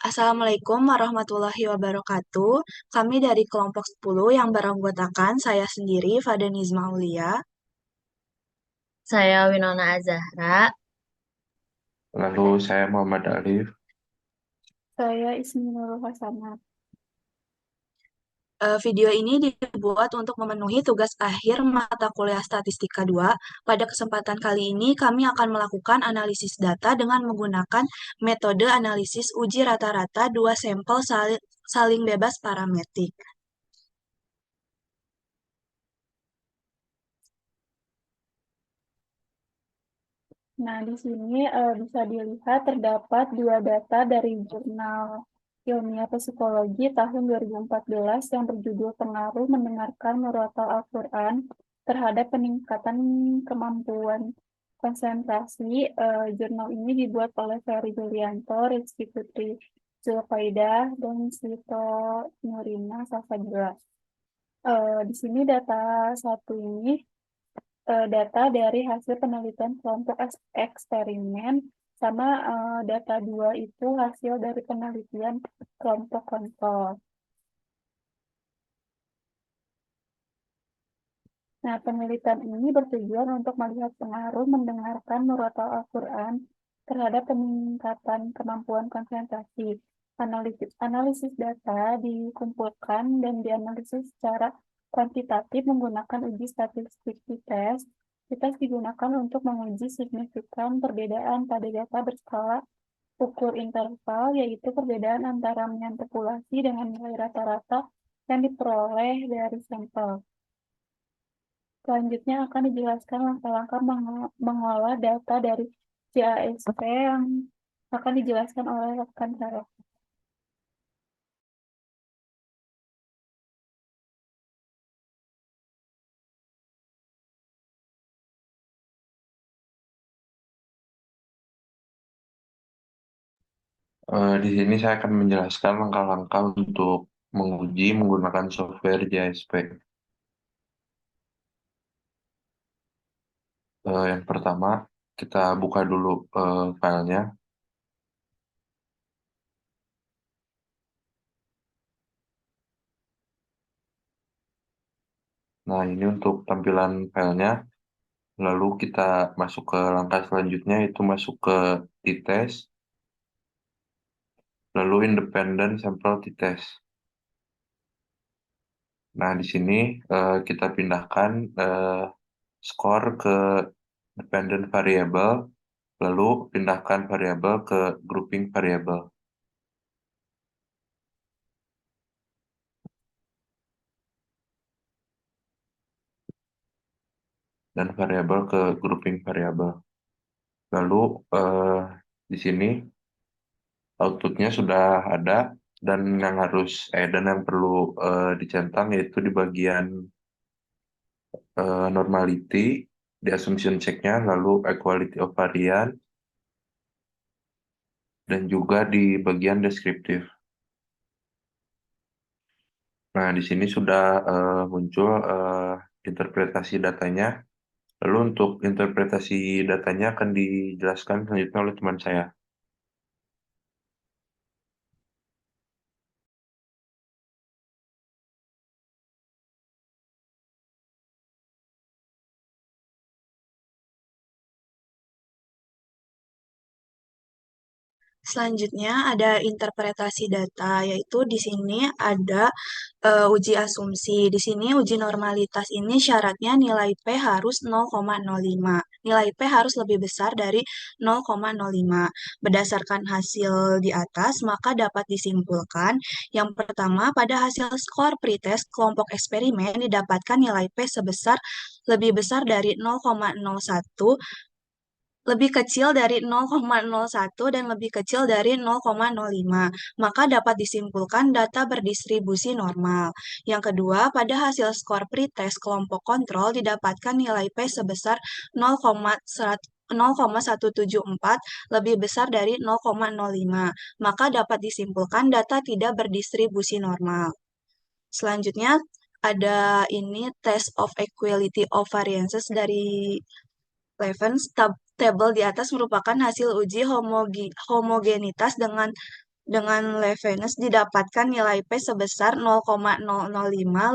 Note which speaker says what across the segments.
Speaker 1: Assalamualaikum warahmatullahi wabarakatuh. Kami dari kelompok 10 yang beranggotakan saya sendiri, Fadanizma Aulia.
Speaker 2: Saya Winona Azahra.
Speaker 3: Lalu saya Muhammad Alif.
Speaker 4: Saya Ismi Nurul Hasanat.
Speaker 1: Video ini dibuat untuk memenuhi tugas akhir mata kuliah Statistika 2. Pada kesempatan kali ini, kami akan melakukan analisis data dengan menggunakan metode analisis uji rata-rata dua sampel saling bebas parametrik.
Speaker 4: Nah, di sini bisa dilihat terdapat dua data dari jurnal Ilmiah Psikologi tahun 2014 yang berjudul Pengaruh Mendengarkan Murotal Al-Quran terhadap Peningkatan Kemampuan Konsentrasi. Jurnal ini dibuat oleh Ferry Julianto, Rizky Putri Zulfaidah, dan Sito Nurina Safadra. Di sini data satu ini data dari hasil penelitian kelompok eksperimen, sama data dua itu hasil dari penelitian kelompok kontrol. Nah, penelitian ini bertujuan untuk melihat pengaruh mendengarkan murotal Al-Quran terhadap peningkatan kemampuan konsentrasi. Analisis data dikumpulkan dan dianalisis secara kuantitatif menggunakan uji statistik t-test. T-test digunakan untuk menguji signifikan perbedaan pada data berskala ukur interval, yaitu perbedaan antara mean populasi dengan nilai rata-rata yang diperoleh dari sampel. Selanjutnya akan dijelaskan langkah-langkah mengolah data dari CASP yang akan dijelaskan oleh rekan saya.
Speaker 3: Di sini saya akan menjelaskan langkah-langkah untuk menguji menggunakan software JSP. Yang pertama, kita buka dulu filenya. Nah, ini untuk tampilan filenya. Lalu kita masuk ke langkah selanjutnya, yaitu masuk ke t-test. Lalu independent sample t-test. Nah, di sini kita pindahkan skor ke dependent variable, lalu pindahkan variabel ke grouping variable. Dan variabel ke grouping variabel. Lalu di sini outputnya sudah ada, dan yang perlu dicentang yaitu di bagian normality, di assumption check-nya, lalu equality of variance, dan juga di bagian deskriptif. Nah, di sini sudah muncul interpretasi datanya. Lalu untuk interpretasi datanya akan dijelaskan selanjutnya oleh teman saya.
Speaker 1: Selanjutnya ada interpretasi data, yaitu di sini ada uji asumsi. Di sini uji normalitas ini syaratnya nilai P harus 0,05. Nilai P harus lebih besar dari 0,05. Berdasarkan hasil di atas, maka dapat disimpulkan yang pertama, pada hasil skor pretest kelompok eksperimen didapatkan nilai P sebesar lebih besar dari 0,01, lebih kecil dari 0,01 dan lebih kecil dari 0,05, maka dapat disimpulkan data berdistribusi normal. Yang kedua, pada hasil skor pretest kelompok kontrol didapatkan nilai P sebesar 0,174 lebih besar dari 0,05, maka dapat disimpulkan data tidak berdistribusi normal. Selanjutnya ada ini test of equality of variances dari Levens. Tabel di atas merupakan hasil uji homogenitas dengan Dengan Levenes didapatkan nilai P sebesar 0,005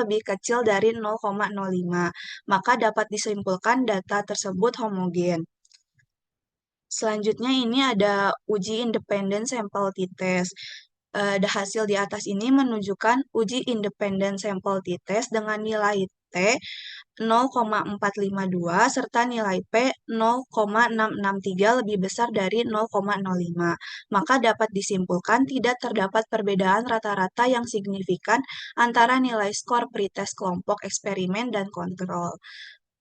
Speaker 1: lebih kecil dari 0,05, maka dapat disimpulkan data tersebut homogen. Selanjutnya ini ada uji independen sampel t-test. Hasil di atas ini menunjukkan uji independen sampel t-test dengan nilai T 0,452 serta nilai P 0,663 lebih besar dari 0,05. Maka dapat disimpulkan tidak terdapat perbedaan rata-rata yang signifikan antara nilai skor pretest kelompok eksperimen dan kontrol.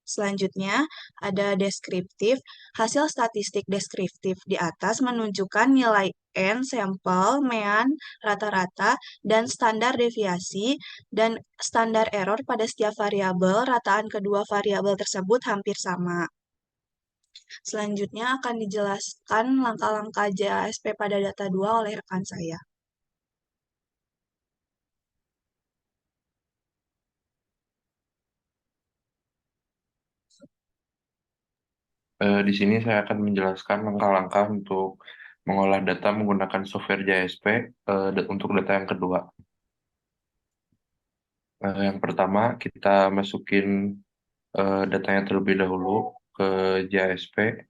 Speaker 1: Selanjutnya, ada deskriptif. Hasil statistik deskriptif di atas menunjukkan nilai N sampel, mean, rata-rata, dan standar deviasi, dan standar error pada setiap variabel. Rataan kedua variabel tersebut hampir sama. Selanjutnya akan dijelaskan langkah-langkah JASP pada data 2 oleh rekan saya.
Speaker 3: Di sini saya akan menjelaskan langkah-langkah untuk mengolah data menggunakan software JSP untuk data yang kedua. Yang pertama, kita masukin datanya terlebih dahulu ke JSP.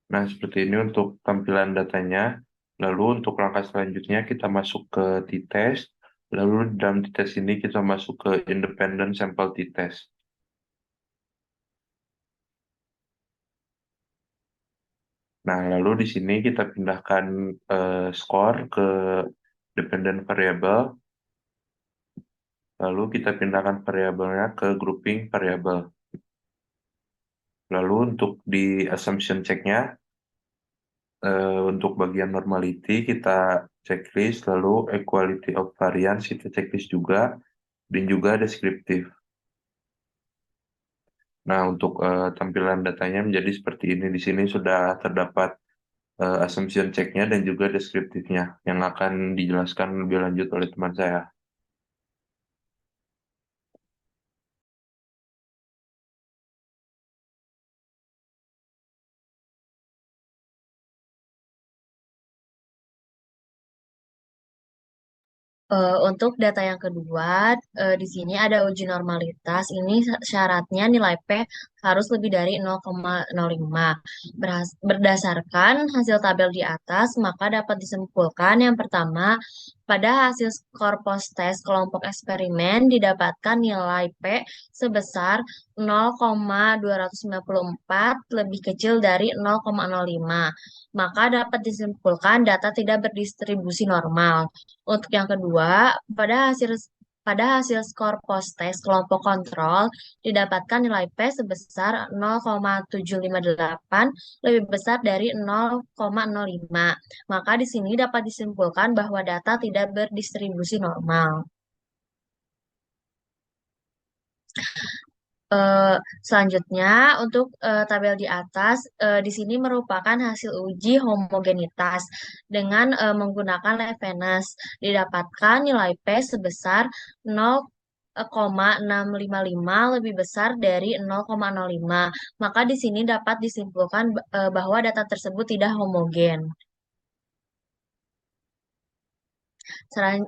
Speaker 3: Nah, seperti ini untuk tampilan datanya. Lalu untuk langkah selanjutnya kita masuk ke t-test. Lalu di dalam t-test ini kita masuk ke independent sample t-test. Nah, lalu di sini kita pindahkan skor ke dependent variable. Lalu kita pindahkan variabelnya ke grouping variable. Lalu untuk di assumption check-nya, untuk bagian normality kita checklist, lalu equality of variance kita checklist juga, dan juga deskriptif. Nah, untuk tampilan datanya menjadi seperti ini. Di sini sudah terdapat assumption check-nya dan juga deskriptifnya yang akan dijelaskan lebih lanjut oleh teman saya.
Speaker 2: Untuk data yang kedua, di sini ada uji normalitas. Ini syaratnya nilai P harus lebih dari 0,05. Berdasarkan hasil tabel di atas, maka dapat disimpulkan yang pertama, pada hasil skor post-test kelompok eksperimen didapatkan nilai P sebesar 0,294 lebih kecil dari 0,05. Maka dapat disimpulkan data tidak berdistribusi normal. Untuk yang kedua, pada hasil skor post-test kelompok kontrol didapatkan nilai P sebesar 0,758 lebih besar dari 0,05. Maka di sini dapat disimpulkan bahwa data tidak berdistribusi normal. Eh, Selanjutnya, untuk tabel di atas, di sini merupakan hasil uji homogenitas dengan menggunakan Levenes. Didapatkan nilai P sebesar 0,655 lebih besar dari 0,05. Maka di sini dapat disimpulkan bahwa data tersebut tidak homogen.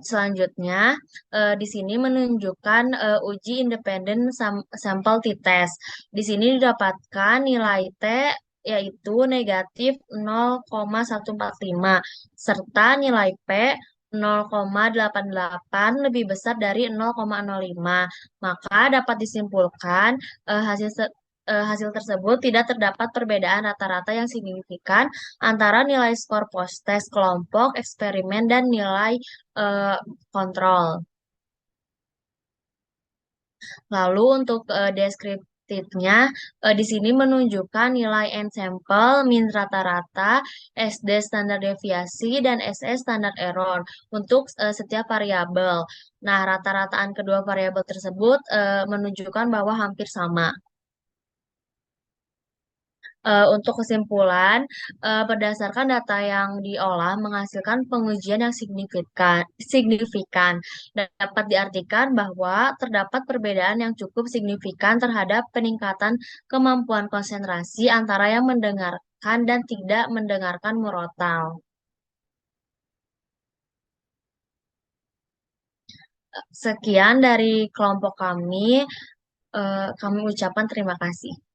Speaker 2: Selanjutnya, di sini menunjukkan uji independen sampel t-test. Di sini didapatkan nilai T yaitu negatif 0,145 serta nilai P 0,88 lebih besar dari 0,05. Maka dapat disimpulkan hasil tersebut tidak terdapat perbedaan rata-rata yang signifikan antara nilai skor post-test kelompok eksperimen dan nilai eh, kontrol. Lalu untuk deskriptifnya, di sini menunjukkan nilai N sampel, min rata-rata, SD standar deviasi, dan SE standar error untuk setiap variabel. Nah, rata-rataan kedua variabel tersebut menunjukkan bahwa hampir sama. Untuk kesimpulan, berdasarkan data yang diolah menghasilkan pengujian yang signifikan dan dapat diartikan bahwa terdapat perbedaan yang cukup signifikan terhadap peningkatan kemampuan konsentrasi antara yang mendengarkan dan tidak mendengarkan murotal. Sekian dari kelompok kami. Kami ucapkan terima kasih.